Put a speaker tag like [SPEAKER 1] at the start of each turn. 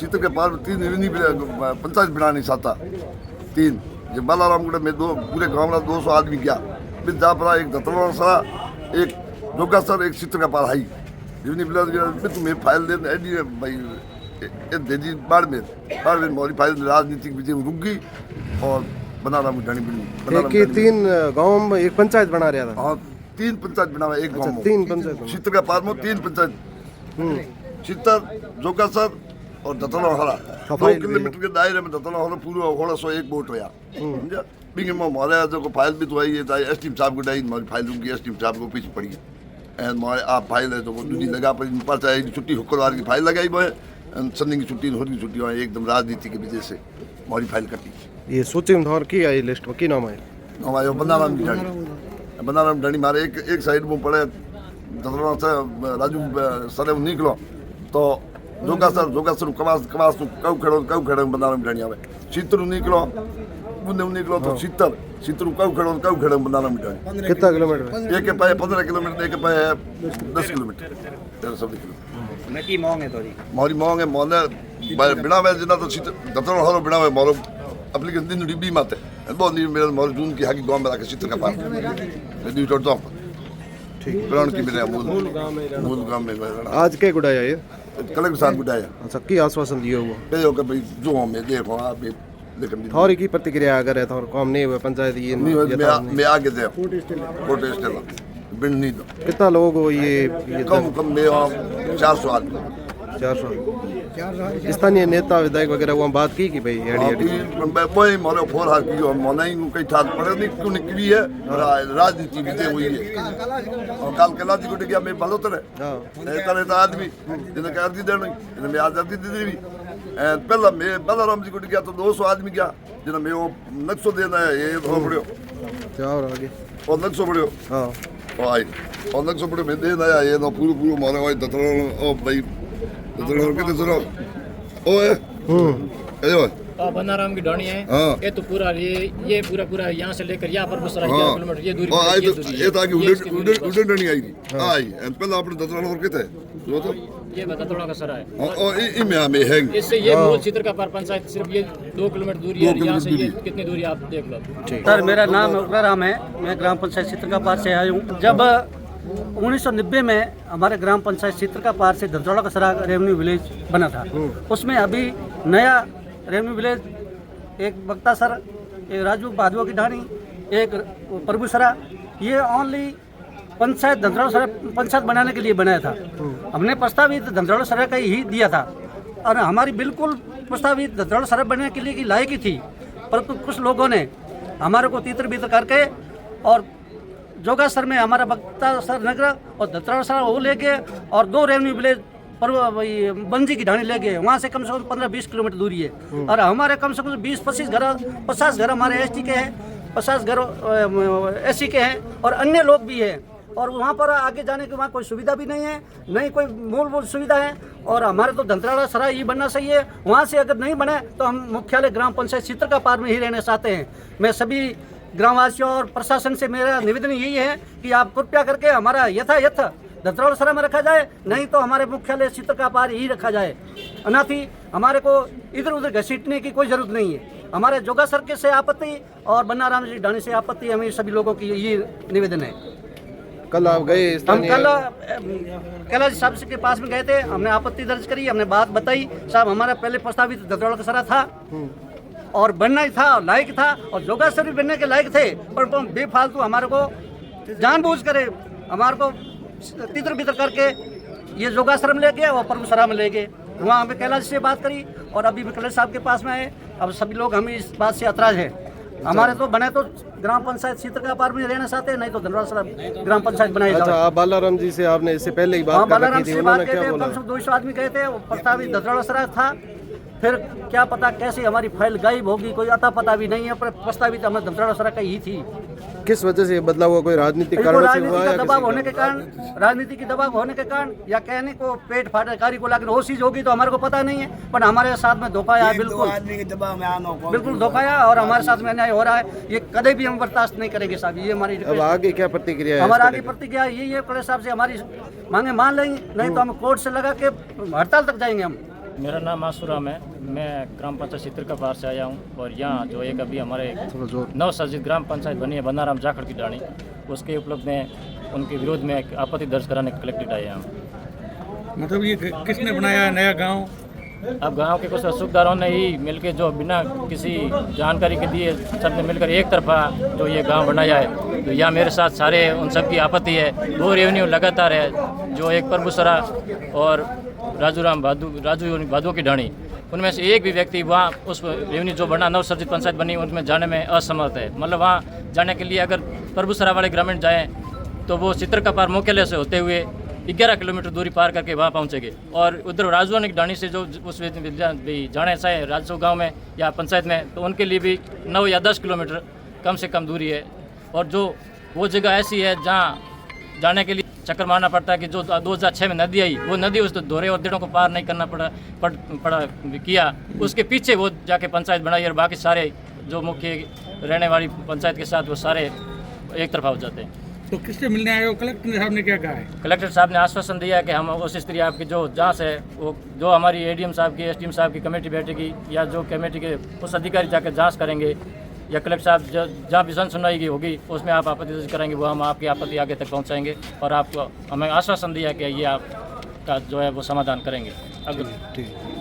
[SPEAKER 1] क्षेत्र के पार में 3 रेवन्यू पंचायत बनानी चाहता 3 जब बालारामगढ़ में पूरे गाँव में 200 आदमी गया फिर जापरा एक दत्तवा सरा एक जोगासर एक क्षेत्र का पार हाई रेवन्यू तुम्हें फाइल दे भाई दे दी बाढ़ में मोरी फाइल राजनीतिक विजय रुक गई और बनाराम ढाणी
[SPEAKER 2] बनी 3 गाँव में एक पंचायत बना रहा था।
[SPEAKER 1] हाँ 3 पंचायत बनावा एक गाँव में
[SPEAKER 2] 3 पंचायत
[SPEAKER 1] क्षेत्र का पार में 3 पंचायत क्षेत्र जोगासर और दत्तनहरा 2 किलोमीटर के दायरे में दत्तनहरा पूरा होड़ा 101 वोट रहा समझा बिंग में हमारे जो फाइल भी तो आई है चाहे एसटीएम साहब को डाई हमारी फाइल रुकी एसटीएम साहब को पीछे पड़ी है हमारे आप फाइल है तो दूसरी लगा पर चाहे छुट्टी शुक्रवार की फाइल लगाई वो संडे की छुट्टी होली की छुट्टी एकदम राजनीति की वजह से हमारी फाइल कटी
[SPEAKER 2] ये सूची में धौर की आई लिस्ट में की नाम है
[SPEAKER 1] हमारे बनाराम ढाणी मारे एक साइड में पड़े दत्तनहरा से राजू सर निकलो तो जोगासर कवास कऊ खेड़ो बनाराम ढाणी आवे चित्र निकलो निकलो तो चित्र कऊ खेड़ो बनाराम ढाणी
[SPEAKER 2] कितना किलोमीटर
[SPEAKER 1] एक पाए 15 किलोमीटर एक पाए 10 किलोमीटर 13 किलोमीटर
[SPEAKER 3] मैं की मांग है तोरी
[SPEAKER 1] मोरी मांग है मोने बिना वे जिना तो चित्र दत्तनहरा हरो बिना वे मोरो एप्लीकेशन दिन डिबी माते बहुत नहीं मेरे मोर जून की हाकी गांव में रखे चित्र का पार मैं दी टोट दो
[SPEAKER 2] ठीक
[SPEAKER 1] प्राण की मेरे मूल गांव में
[SPEAKER 2] आज के गुड़ाया ये
[SPEAKER 1] कलेक्टर साहब गुटाया
[SPEAKER 2] अच्छा की आश्वासन दिया हुआ
[SPEAKER 1] कहो कि भाई जो हमें देखो आप लेकिन
[SPEAKER 2] थोड़ी की प्रतिक्रिया अगर है थोड़ा काम नहीं हुआ पंचायत ये
[SPEAKER 1] मैं आगे दे कोर्ट स्टेला बिन नहीं दो
[SPEAKER 2] कितना लोग हो ये
[SPEAKER 1] कम में 400 आदमी
[SPEAKER 2] 400 स्थानीय नेता विधायक वगैरह वो बात की कि भाई
[SPEAKER 1] वही मोरे फोर हाथ की मना ही कई ठाक पड़े नहीं क्यों निकली है राजनीति विजय हुई है और काल के लाजी को गया मैं भलो तरह आदमी जिन्हें कर दी देनी जिन्हें मैं आजादी दे दी पहला मैं बालाराम जी को गया तो 200 आदमी गया जिन्हें मैं वो नक्शो देना है ये हो पड़ो
[SPEAKER 2] और आगे
[SPEAKER 1] और नक्शो पड़ो
[SPEAKER 2] हाँ
[SPEAKER 1] आई और नक्शो पड़ो मैं देना है ये ना पूरा मारे भाई दत्तनहरा ओ भाई दत्तनहरा कितने सुनो ओए अयो
[SPEAKER 4] बनाराम की ढाणी है
[SPEAKER 1] हाँ।
[SPEAKER 4] ये तो पूरा ये पूरा यहाँ से लेकर यहाँ पर बस 11 किलोमीटर ये दूरी
[SPEAKER 1] ये ताकि उड़न ढाणी आई आई पहले अपने दत्तनहरा कितने जो तो
[SPEAKER 4] ये दत्तनहरा का सरा है
[SPEAKER 1] और इनमें है
[SPEAKER 4] इससे ये मूल क्षेत्र का पार पंचायत सिर्फ ये 2 किलोमीटर दूरी है यहाँ से ये कितनी दूरी आप देख लो।
[SPEAKER 3] सर मेरा नाम उग्राराम है, मैं ग्राम पंचायत क्षेत्र का पार से आया हूँ। जब 1990 में हमारे ग्राम पंचायत क्षेत्र का पार से दत्तनहरा का सरा रेवेन्यू विलेज बना था, उसमें अभी नया रेवेन्यू विलेज एक बक्ता सर, एक राजू भादुआ की ढाणी, एक प्रभु सरा, ये ओनली पंचायत दत्तनहरा सरा पंचायत बनाने के लिए बनाया था। हमने प्रस्तावित दत्तनहरा सरा का ही दिया था और हमारी बिल्कुल प्रस्तावित दत्तनहरा सरा बनने के लिए की लायक ही थी, परंतु कुछ लोगों ने हमारे को तीतर बीतर करके और जोगासर में हमारा बक्ता सर नगर और दत्तनहरा सरा वो ले गए और 2 रेवेन्यू विलेज पर बंजी की ढाणी ले गए। वहाँ से कम 15-20 किलोमीटर दूरी है और हमारे कम से कम 20-25 घर हमारे एसटी के हैं, 50 घर एससी के हैं और अन्य लोग भी हैं। और वहाँ पर आगे जाने के वहाँ कोई सुविधा भी नहीं है, नहीं कोई मूलभूत सुविधा है और हमारे तो दत्तनहरा सरा ही बनना चाहिए। वहाँ से अगर नहीं बने तो हम मुख्यालय ग्राम पंचायत क्षेत्र का पार में ही रहना चाहते हैं। मैं सभी ग्रामवासियों और प्रशासन से मेरा निवेदन यही है कि आप कृपया करके हमारा यथायथ दत्तनहरा सरा में रखा जाए, नहीं तो हमारे मुख्यालय क्षेत्र का पार ही रखा जाए। अनाथी हमारे को इधर उधर घसीटने की कोई जरूरत नहीं है। हमारे जोगासर के से आपत्ति और बनाराम जी ढाणी से आपत्ति, हमें सभी लोगों की ये निवेदन है।
[SPEAKER 2] कल आप गए
[SPEAKER 4] हम कल कैलाश साहब के पास में गए थे, हमने आपत्ति दर्ज करी, हमने बात बताई। साहब हमारा पहले प्रस्तावित दत्तनहरा का सरा था और बनना ही था, लायक था और जोगासर भी बनने के लायक थे, पर बेफालतू हमारे को जानबूझ कर हमारे को तितर बितर करके ये जोगासर में ले गए और परमसरा में ले गए। वहाँ हमें कैलाश से बात करी और अभी कैलाश साहब के पास में आए। अब सभी लोग हमें इस बात से ऐतराज है। हमारे तो बने तो ग्राम पंचायत क्षेत्र का पार में रहना चाहते हैं, नहीं तो दत्तनहरा सरा ग्राम पंचायत बनाई जाए।
[SPEAKER 2] अच्छा, आप बालाराम जी से आपने इससे पहले ही बात कर रखी थी, उन्होंने क्या बोला?
[SPEAKER 4] कम से कम 200 आदमी गए थे, प्रस्तावित दत्तनहरा सरा था। फिर क्या पता कैसे हमारी फाइल गायब होगी, कोई अता पता भी नहीं है, पर प्रस्तावित हमें दत्तनहरा सरा का ही थी।
[SPEAKER 2] किस वजह से बदला हुआ? कोई राजनीतिक कारण से हुआ या
[SPEAKER 4] दबाव होने के कारण, राजनीति की दबाव होने के कारण, या कहने को पेट फाटकारी को लाकर वो चीज होगी तो हमारे को पता नहीं है, पर हमारे साथ में धोखा है, बिल्कुल धोखा है और हमारे साथ में अन्याय हो रहा है। ये कभी भी हम बर्दाश्त नहीं करेंगे साहब। ये हमारी
[SPEAKER 2] अब आगे क्या प्रतिक्रिया है?
[SPEAKER 4] हमारा आगे प्रतिक्रिया यही है, कलेक्टर साहब से हमारी मांगे मान लेंगे, नहीं तो हम कोर्ट से लगा के हड़ताल तक जाएंगे हम।
[SPEAKER 5] मेरा नाम आसुराम है। मैं ग्राम पंचायत चित्रका पार से आया हूँ और यहाँ जो एक अभी हमारे नवसर्जित ग्राम पंचायत बनी है बनाराम जाखड़ की डाणी, उसके उपलब्ध में उनके विरोध में एक आपत्ति दर्ज कराने कलेक्टेड आए हैं।
[SPEAKER 6] मतलब ये किसने बनाया है नया गांव?
[SPEAKER 5] अब गांव के कुछ सूबेदारों ने ही मिलकर जो बिना किसी जानकारी के दिए सबने मिलकर एक तरफा जो ये गांव बनाया है। तो यहाँ मेरे साथ सारे उन सब की आपत्ति है। 2 रेवेन्यू लगातार है, जो एक प्रभुसरा और राजू भादू की ढाणी, उनमें से एक भी व्यक्ति वहाँ उस रेवेन्यू जो बना नवसर्जित पंचायत बनी उनमें जाने में असमर्थ है। मतलब वहाँ जाने के लिए अगर प्रभुसरा वाले ग्रामीण जाएँ तो वो चित्रका पार मुख्यालय से होते हुए 11 किलोमीटर दूरी पार करके वहाँ पहुँचेंगे। और उधर राजू की ढाणी से जो उस भी जाने चाहे राजसू गांव में या पंचायत में, तो उनके लिए भी 9 या 10 किलोमीटर कम से कम दूरी है। और जो वो जगह ऐसी है जहाँ जाने के लिए चक्कर मारना पड़ता है कि जो 2006 में नदी आई, वो नदी उस दोहरे और डेढ़ों को पार नहीं करना पड़ा किया, उसके पीछे वो जाके पंचायत बनाई और बाकी सारे जो मुख्य रहने वाली पंचायत के साथ वो सारे एक तरफा हो जाते हैं।
[SPEAKER 6] तो किससे मिलने आए हो? कलेक्टर साहब ने क्या कहा है? कलेक्टर
[SPEAKER 5] साहब ने आश्वासन दिया है कि हम उस स्त्री आपकी जो जहाँ से वो जो हमारी एडीएम साहब की एसडीएम साहब की कमेटी बैठेगी या जो कमेटी के उस अधिकारी जाकर जांच करेंगे या कलेक्टर साहब जहाँ भी सुनवाई की होगी उसमें आप आपत्ति दर्ज करेंगे, वो हम आपकी आपत्ति आगे तक पहुँचाएंगे और आपको हमें आश्वासन दिया कि ये आपका जो है वो समाधान करेंगे। अगर
[SPEAKER 2] ठीक है।